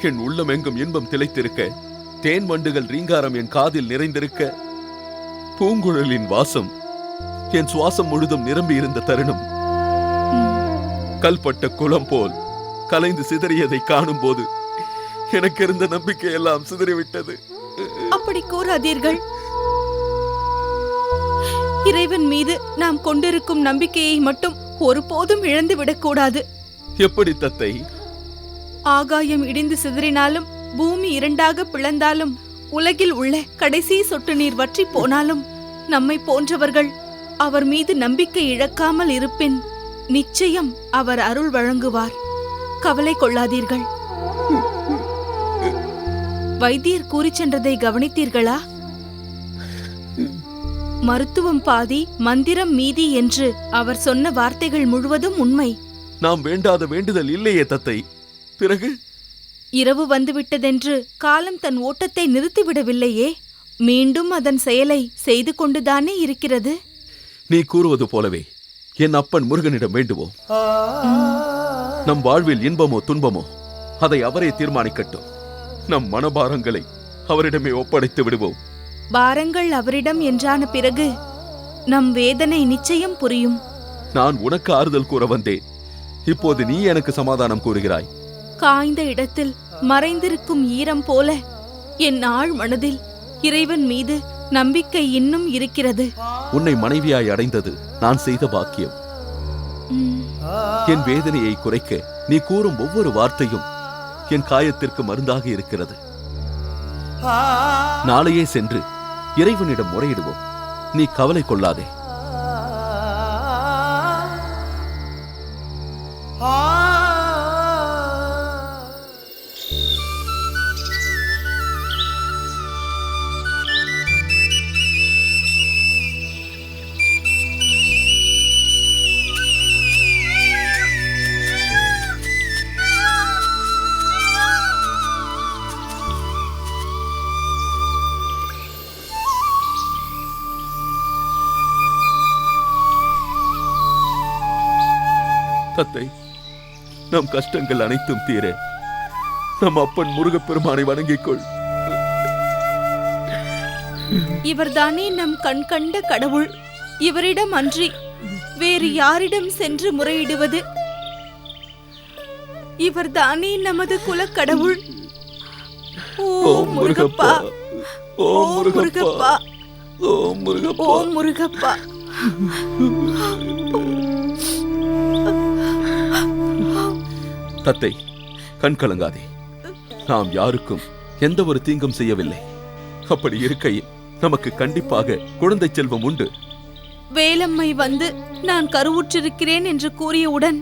என் உள்ளம் எங்கும் இன்பம் திளைத்திருக்க, தேன் வண்டுகள் ரீங்காரம் என் காதில் நிறைந்திருக்க, பூங்குழலின் வாசம் என் சுவாசம் முழுதும் நிரம்பி இருந்த தருணம், கல்பட்ட குளம் போல் கலைந்து சிதறியதை காணும் போது எனக்கு இருந்த நம்பிக்கை எல்லாம் சிதறிவிட்டது. அப்படி கூறாதீர்கள். இறைவன் மீது நாம் கொண்டிருக்கும் நம்பிக்கையை மட்டும் ஒருபோதும் இழந்து விடக்கூடாது. எப்படி தத்தை? ஆகாயம் இடிந்து சிதறினாலும், பூமி இரண்டாக பிளந்தாலும், உலகில் உள்ள கடைசி சொட்டு நீர் வற்றி போனாலும், நம்மை போன்றவர்கள் அவர் மீது நம்பிக்கை இழக்காமல் இருப்பின் நிச்சயம் அவர் அருள் வழங்குவார். கவலை கொள்ளாதீர்கள். வைத்தியர் கூறி சென்றதை கவனித்தீர்களா? மருத்துவம் பாதி, மந்திரம் மீதி என்று அவர் சொன்ன வார்த்தைகள் முழுவதும் உண்மை. நாம் வேண்டாத வேண்டுதல் இல்லையே தத்தை. பிறகு இரவு வந்துவிட்டதென்று காலம் தன் ஓட்டத்தை நிறுத்திவிடவில்லையே, மீண்டும் அதன் செயலை செய்து கொண்டுதானே இருக்கிறது. நீ கூறுவது போலவே என் அப்பன் முருகனிடம் வேண்டுவோம். நம் வாழ்வில் இன்பமோ துன்பமோ அதை அவரே தீர்மானிக்கட்டும். நம் மனபாரங்களை அவரிடமே ஒப்படைத்து விடுவோம். பாரங்கள் அவரிடம் என்றான பிறகு நம் வேதனை நிச்சயம் புரியும். நான் உனக்கு ஆறுதல் கூற வந்தேன். இப்போது நீ எனக்கு சமாதானம் கூறுகிறாய். காய்ந்த இடத்தில் மறைந்திருக்கும் ஈரம் போல என் ஆழ் மனதில் இறைவன் மீது நம்பிக்கை இன்னும் இருக்கிறது. உன்னை மனைவியாய் அடைந்தது நான் செய்த பாக்கியம். என் வேதனையை குறைக்க நீ கூறும் ஒவ்வொரு வார்த்தையும் என் காயத்திற்கு மருந்தாக இருக்கிறது. நாளையே சென்று இறைவனிடம் முறையிடுவோம். நீ கவலை கொள்ளாதே. தத்தை, நம் கஷ்டங்கள் அனைத்தும் தீர நம் அப்பன் முருகப்பெருமானை வணங்கிக் கொள். இவர்தானே நம் கண் கண்ட கடவுள். இவரிடம் அன்றி வேறு யாரிடம் சென்று முறையிடுவது? இவர்தானே நமது குலக் கடவுள். ஓம் முருகப்பா, ஓம் முருகப்பா, ஓம் முருகப்பா, ஓம் முருகப்பா. தத்தை, கண் கலங்காதே. நாம் யாருக்கும் எந்த ஒரு தீங்கும் செய்யவில்லை. அப்படி இருக்கையில் நமக்கு கண்டிப்பாக குழந்தை செல்வம் உண்டு. வேலம்மை வந்து நான் கருவுற்றிருக்கிறேன் என்று கூறியவுடன்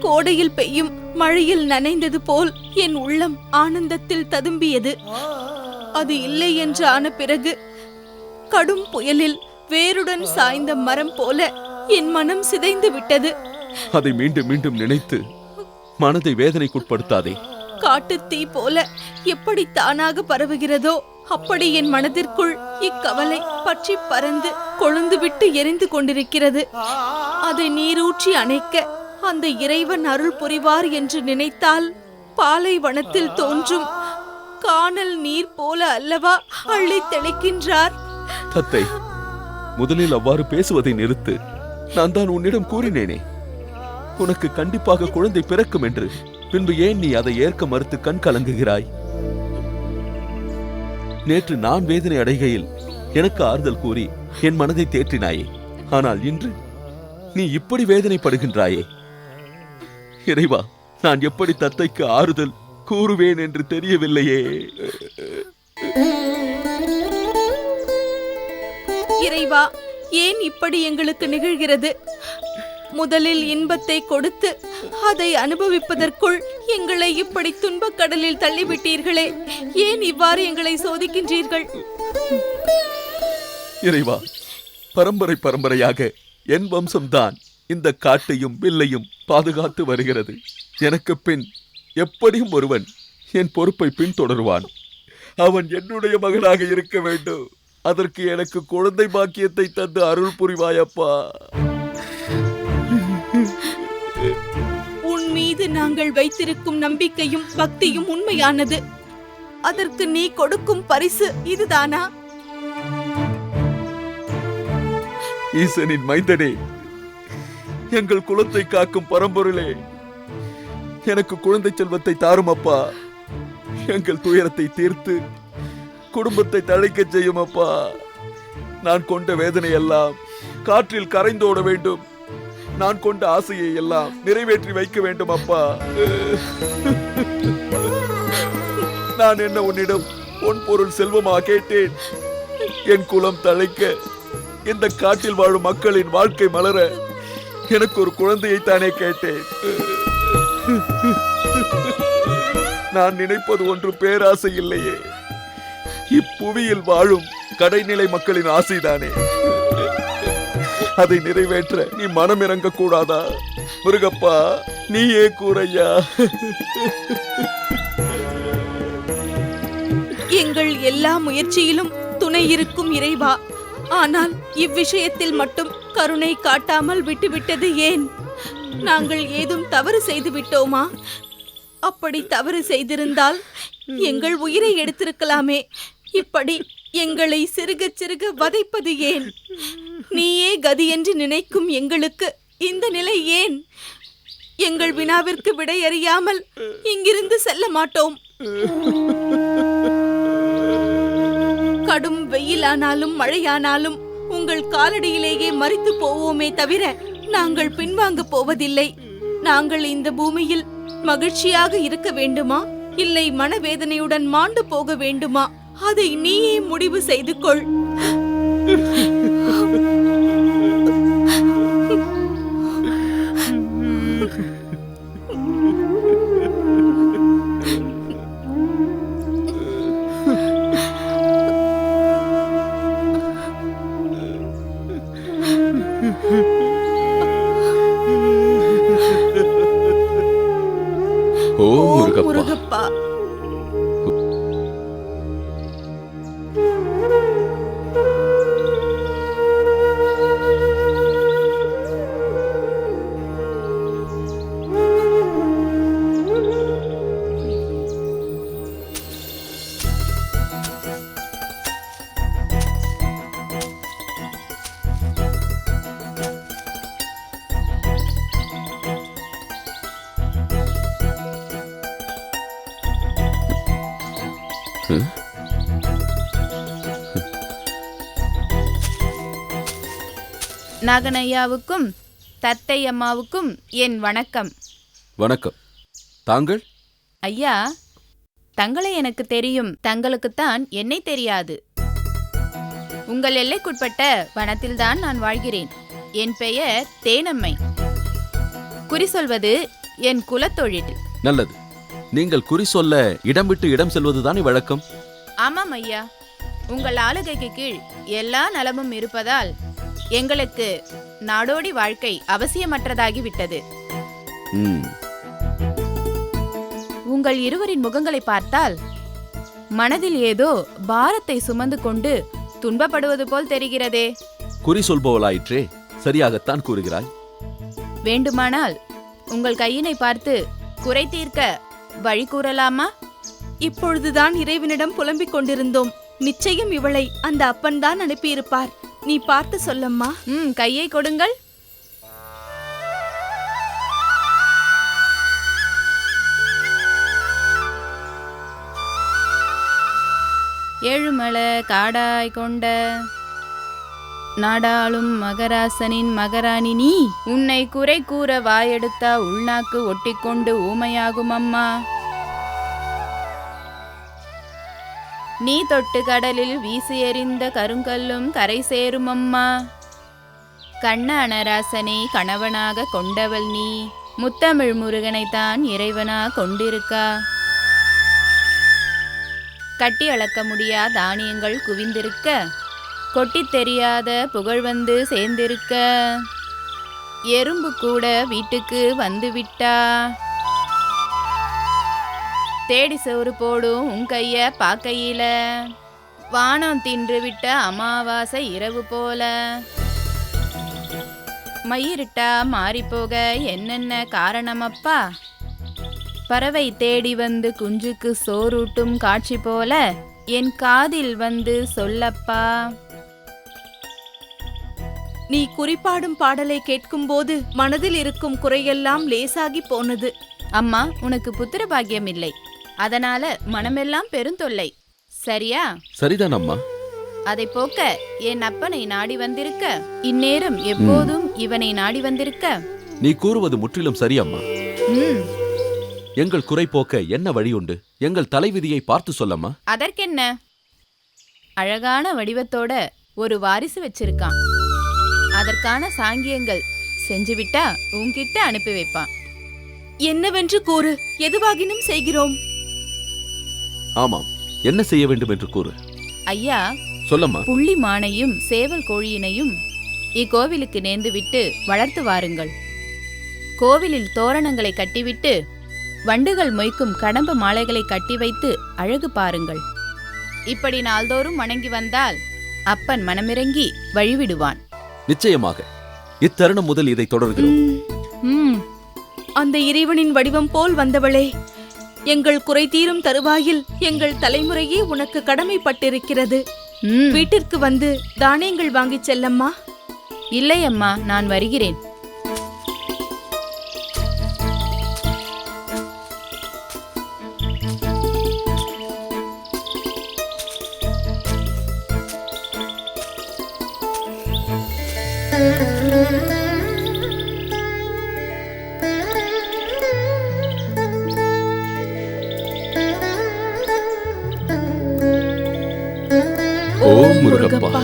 கோடையில் பெய்யும் மழையில் நனைந்தது போல் என் உள்ளம் ஆனந்தத்தில் ததும்பியது. அது இல்லை என்று ஆன பிறகு கடும் புயலில் வேருடன் சாய்ந்த மரம் போல என் மனம் சிதைந்து விட்டது. அதை மீண்டும் மீண்டும் நினைத்து மனதை வேதனைக்குட்படுத்தாதே. காட்டுத் தீ போல எப்படி தானாக பரவுகிறதோ அப்படி என் மனதிற்குள் இக்கவலை பற்றி பறந்து கொழுந்து விட்டு எரிந்து கொண்டிருக்கிறது. அதை நீரூற்றி அணைக்க அந்த இறைவன் அருள் புரிவார் என்று நினைத்தால் பாலைவனத்தில் தோன்றும் கானல் நீர் போல அல்லவா அள்ளி தெளிக்கின்றார். தத்தை, முதலில் அவ்வாறு பேசுவதை நிறுத்து. நான் தான் உன்னிடம் கூறினேனே, உனக்கு கண்டிப்பாக குழந்தை பிறக்கும் என்று. பின்பு ஏன் நீ அதை ஏற்க மறுத்து கண் கலங்குகிறாய்? நேற்று நான் வேதனை அடைகையில் எனக்கு ஆறுதல் கூறி என் மனதை தேற்றினாயே. ஆனால் இன்று நீ இப்படி வேதனைப்படுகின்றாயே. இறைவா, நான் எப்படி தத்தைக்கு ஆறுதல் கூறுவேன் என்று தெரியவில்லையே. இறைவா, ஏன் இப்படி எங்களுக்கு நிகழ்கிறது? முதலில் இன்பத்தை கொடுத்து அதை அனுபவிப்பதற்குள் எங்களை இப்படி துன்பக் கடலில் தள்ளிவிட்டீர்களே. ஏன் இவ்வாறு எங்களை சோதிக்கின்றீர்கள்? இறைவா, பரம்பரை பரம்பரையாக என் வம்சம்தான் இந்த காட்டையும் வில்லையும் பாதுகாத்து வருகிறது. எனக்கு பின் எப்படியும் ஒருவன் என் பொறுப்பை பின்தொடருவான். அவன் என்னுடைய மகனாக இருக்க வேண்டும். அதற்கு எனக்கு குழந்தை பாக்கியத்தை தந்து அருள் புரிவாயப்பா. உன் மீது நான் நாங்கள் வைத்திருக்கும் நம்பிக்கையும் பக்தியும் உண்மையானது. அதற்கு நீ கொடுக்கும் பரிசு இதுதானா? ஈசனின் மைந்தனே, எங்கள் குலத்தை காக்கும் பரம்பொருளே, எனக்கு குழந்தை செல்வத்தை தாரும் அப்பா. எங்கள் துயரத்தை தீர்த்து குடும்பத்தை தழைக்கச் செய்யும் அப்பா. நான் கொண்ட வேதனை எல்லாம் காற்றில் கரைந்தோட வேண்டும். நான் கொண்ட ஆசையை எல்லாம் நிறைவேற்றி வைக்க வேண்டும் அப்பா. நான் என்ன உன்னிடம் பொன் பொருள் செல்வமா கேட்டேன்? என் குலம் தழைக்க, இந்த காட்டில் வாழும் மக்களின் வாழ்க்கை மலர எனக்கு ஒரு குழந்தையை தானே கேட்டேன். நான் நினைப்பது ஒன்று பேராசை இல்லையே, இப்புவியில் வாழும் கடைநிலை மக்களின் ஆசைதானே. அதை நிறைவேற்ற நீ மனம் இறங்க கூடாதா? முருகப்பா, நீயே கூறையா. எங்கள் எல்லா முயற்சியிலும் துணை இருக்கும் இறைவா, ஆனால் இவ்விஷயத்தில் மட்டும் கருணை காட்டாமல் விட்டுவிட்டது ஏன்? நாங்கள் ஏதும் தவறு செய்து விட்டோமா? அப்படி தவறு செய்திருந்தால் எங்கள் உயிரை எடுத்திருக்கலாமே. இப்படி எங்களை சிறுக சிறுக வதைப்பது ஏன்? நீயே கதி என்று நினைக்கும் எங்களுக்கு இந்த நிலை ஏன்? எங்கள் வினாவிற்கு விடையறியாமல் இங்கிருந்து செல்ல மாட்டோம். கடும் வெயிலானாலும் மழையானாலும் உங்கள் காலடியிலேயே மரித்து போவோமே தவிர நாங்கள் பின்வாங்க போவதில்லை. நாங்கள் இந்த பூமியில் மகிழ்ச்சியாக இருக்க வேண்டுமா, இல்லை மனவேதனையுடன் மாண்டு போக வேண்டுமா? அதை நீயே முடிவு செய்து கொள். ஓ முருகப்பா. முருகப்பா, நாகனையாவுக்கும் தத்தை அம்மாவுக்கும் என் வணக்கம். வணக்கம். தாங்கள்? ஐயா, தங்களை எனக்கு தெரியும், தங்களுக்குத்தான் என்னை தெரியாது. உங்கள் எல்லைக்குட்பட்ட வனத்தில்தான் நான் வாழ்கிறேன். என் பெயர் தேனம்மை. குறி சொல்வது என் குலத்தொழில். நல்லது. நீங்கள் குறி சொல்ல இடம் விட்டு இடம் செல்வதுதானே வழக்கம்? ஆமாம் ஐயா, உங்கள் ஆளுகைக்கு கீழ் எல்லா நலமும் இருப்பதால் எங்களுக்கு நாடோடி வாழ்க்கை அவசியமற்றதாகிவிட்டது. உங்கள் இருவரின் முகங்களை பார்த்தால் மனதில் ஏதோ பாரத்தை சுமந்து கொண்டு துன்பப்படுவது போல் தெரிகிறதே. குறி சொல்பவளாயிற்றே, சரியாகத்தான் கூறுகிறாய். வேண்டுமானால் உங்கள் கையினை பார்த்து குறை தீர்க்க வழி கூறலாமா? இப்பொழுதுதான் இறைவனிடம் புலம்பிக் கொண்டிருந்தோம். நிச்சயம் இவளை அந்த அப்பன்தான் அனுப்பியிருப்பார். நீ பார்த்து சொல்லம்மா. கையை கொடுங்கள். ஏழுமலை காடாய் கொண்ட நாடாளும் மகராசனின் மகராணி நீ. உன்னை குறை கூற வாயெடுத்தா உள்நாக்கு ஒட்டிக்கொண்டு ஊமையாகும் அம்மா. நீ தொட்டு கடலில் வீசி எறிந்த கருங்கல்லும் கரை சேரும் அம்மா. கண்ண அனராசனை கணவனாக கொண்டவள் நீ. முத்தமிழ் முருகனைத்தான் இறைவனா கொண்டிருக்கா. கட்டி அளக்க முடியா தானியங்கள் குவிந்திருக்க, கொட்டித் தெரியாத புகழ் வந்து சேர்ந்திருக்க, எறும்பு கூட வீட்டுக்கு வந்துவிட்டா. தேடி சோறு போடும் உன் கைய பாக்கையில, வானம் தின்று விட்ட அமாவாசை இரவு போல. மயிரிட்டா மாறிப்போக என்னென்ன காரணமப்பா? பறவை தேடி வந்து குஞ்சுக்கு சோறூட்டும் காட்சி போல என் காதில் வந்து சொல்லப்பா. நீ குறிப்பாடும் பாடலை கேட்கும்போது மனதில் இருக்கும் குறையெல்லாம் லேசாகி போனது. அம்மா, உனக்கு புத்திர பாக்கியம் இல்லை, அதனால மனமெல்லாம் பெருந்தொல்லை, சரியா? சரிதான் அம்மா. அதை போக்க என் அப்பனை நாடி வந்திருக்க, இந்நேரம் எப்போதும் இவனை நாடி வந்திருக்க. நீ கூறுவது முற்றிலும் சரி அம்மா. ம், எங்கள் குறை போக்க என்ன வழி உண்டு? எங்கள் தலைவிதியை பார்த்து சொல்லம்மா. அதற்கென்ன? அழகான வடிவத்தோட ஒரு வாரிசு வச்சிருக்கான். அதற்கான சாங்கியங்கள் செஞ்சுவிட்டா உன்கிட்ட அனுப்பி வைப்பான். என்னவென்று கூறு, எதுவாகினும் செய்கிறோம். ஆமாம், என்ன செய்ய வேண்டும் என்று கூறு. ஐயா, சொல்லம்மா. புள்ளி மானையும் சேவல் கோழியினையும் இக்கோவிலுக்கு நேர்ந்து விட்டு வளர்த்து வாருங்கள். கோவிலில் தோரணங்களை கட்டிவிட்டு வண்டுகள் மொய்க்கும் கடம்ப மாலைகளை கட்டி வைத்து அழகு பாருங்கள். இப்படி நாள்தோறும் வணங்கி வந்தால் அப்பன் மனமிறங்கி வழிவிடுவான். நிச்சயமாக இத்தருணம் முதல் இதை தொடர்கிறோம். ம், அந்த இறைவனின் வடிவம் போல் வந்தவளே, எங்கள் குறை தீரும் தருவாயில் எங்கள் தலைமுறையே உனக்கு கடமைப்பட்டிருக்கிறது. ம். வீட்டிற்கு வந்து தானியங்கள் வாங்கிச் செல்லம்மா. இல்லை அம்மா, நான் வருகிறேன். ஓ முருகப்பா.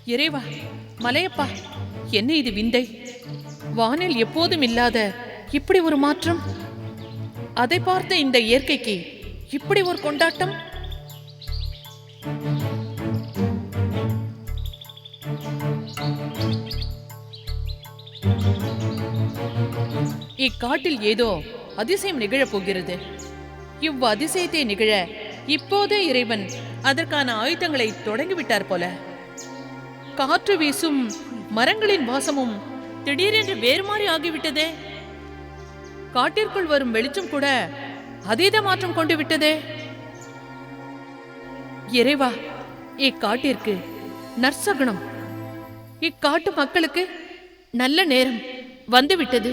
இறைவா, மலையப்பா, என்ன இது விந்தை! வானில் எப்போதும் இல்லாத இப்படி ஒரு மாற்றம்! அதை பார்த்த இந்த இயற்கைக்கு இப்படி ஒரு கொண்டாட்டம்! இக்காட்டில் ஏதோ அதிசயம் நிகழப் போகிறது. அதிசயத்தை நிகழ இப்போதே இறைவன் அதற்கான ஆயுதங்களை தொடங்கிவிட்டார் போல. காற்று வீசும் மரங்களின் வாசமும் திடீரென்று வேறு மாறி ஆகிவிட்டதே. காட்டிற்குள் வரும் வெளிச்சம் கூட அதீத மாற்றம் கொண்டு விட்டதே. இறைவா, இக்காட்டிற்கு நற்சகுனம், இக்காட்டு மக்களுக்கு நல்ல நேரம் வந்துவிட்டது.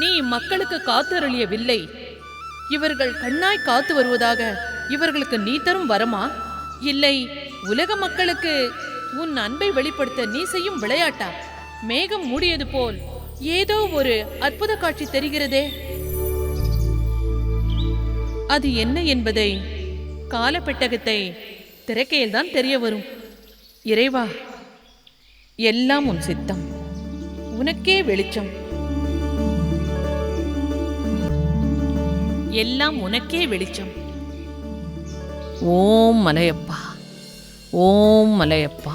நீ மக்களுக்கு காத்தருளியவில்லை. இவர்கள் கண்ணாய் காத்து வருவதாக இவர்களுக்கு நீ தரும் வரமா? இல்லை உலக மக்களுக்கு உன் அன்பை வெளிப்படுத்த நீ செய்யும் விளையாட்டா? மேகம் மூடியது போல் ஏதோ ஒரு அற்புத காட்சி தெரிகிறதே. அது என்ன என்பதை காலப்பெட்டகத்தை திறக்கையில்தான் தெரிய வரும். இறைவா, எல்லாம் உன் சித்தம், உனக்கே வெளிச்சம், எல்லாம் உனக்கே வெளிச்சம். ஓம் மலையப்பா, ஓம் மலையப்பா.